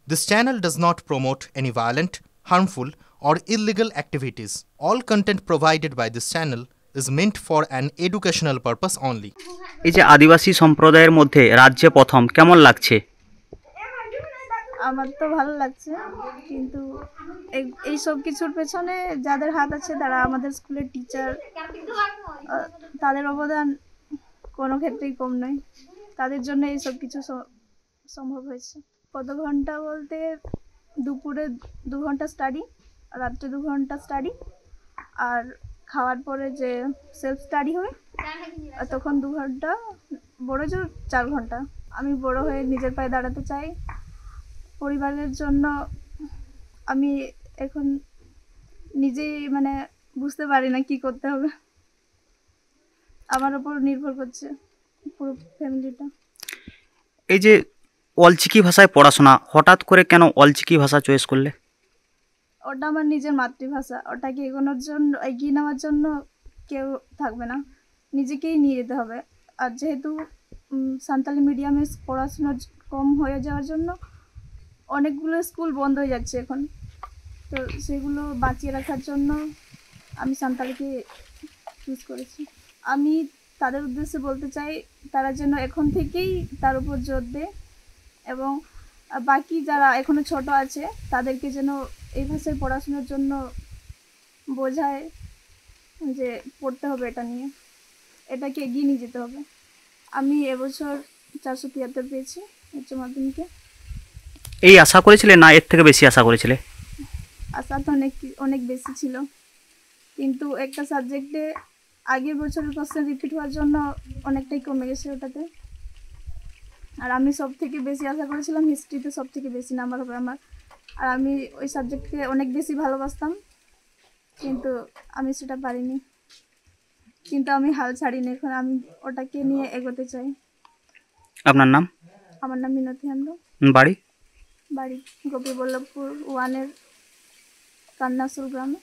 This channel does not promote any violent, harmful, or illegal activities. All content provided by this channel is meant for an educational purpose only. এই যে আদিবাসী সম্প্রদায়ের মধ্যে রাজ্যে প্রথম কেমন লাগছে? আমার তো ভালো লাগছে, কিন্তু এই সব কিছুর পেছনে যাদের হাত আছে তারা আমাদের স্কুলের টিচার, তাদের অবদান কোনো ক্ষেত্রেই কম নয়। তাদের জন্য এই সব কিছু সম্ভব হয়েছে। কত ঘন্টা বলতে দুপুরে 2 ঘন্টা স্টাডি, রাত্রে 2 ঘন্টা স্টাডি, আর খাওয়ার পরে যে সেলফ স্টাডি হয় তখন 2 ঘন্টা, বড় জোর 4 ঘন্টা। আমি বড় হয়ে নিজের পায়ে দাঁড়াতে চাই। পরিবারের জন্য আমি এখন নিজেই বুঝতে পারি না কি করতে হবে। আমার উপর নির্ভর করছে পুরো ফ্যামিলিটা। এই যে অলচিকি ভাষায় পড়াশোনা, হঠাৎ করে কেন অলচিকি ভাষা চয়েস করলে? ওটা আমার নিজের মাতৃভাষা, ওটাকে এগিয়ে নেওয়ার জন্য কেউ থাকবে না, নিজেকেই নিয়ে যেতে হবে। আর যেহেতু সাঁওতালি মিডিয়ামে পড়াশোনা কম হয়ে যাওয়ার জন্য অনেকগুলো স্কুল বন্ধ হয়ে যাচ্ছে এখন, তো সেগুলো বাঁচিয়ে রাখার জন্য আমি সাঁওতালিকে চুজ করেছি। আমি তাদের উদ্দেশ্যে বলতে চাই, তারা যেন এখন থেকেই তার উপর জোর দেয়, এবং বাকি যারা এখনো ছোট আছে তাদেরকে যেন এই ভাষায় পড়াশোনার জন্য বোঝায় যে পড়তে হবে, এটা নিয়ে এটাকে এগিয়ে নিয়ে যেতে হবে। আমি এবছর 473 পেয়েছি উচ্চ মাধ্যমিকে। এই আশা করেছিলে না এর থেকে বেশি আশা করেছিলে? আশা তো অনেক বেশি ছিল, কিন্তু একটা সাবজেক্টে আগের বছরের কোশ্চেন রিপিট হওয়ার জন্য অনেকটাই কমে গেছে ওটাতে। আর আমি সব থেকে বেশি আশা করেছিলাম হিস্ট্রিতে সব থেকে বেশি নাম্বার হবে আমার, আর আমি ওই সাবজেক্টকে অনেক বেশি ভালোবাসতাম, কিন্তু আমি সেটা পারিনি। কিন্তু আমি হাল ছাড়িনি, এখন আমি ওটাকে নিয়ে এগোতে চাই। আপনার নাম? আমার নাম মিনতি হেমব্রম। বাড়ি? বাড়ি গোপীবল্লভপুর 1-এর কান্নাসুল গ্রামে।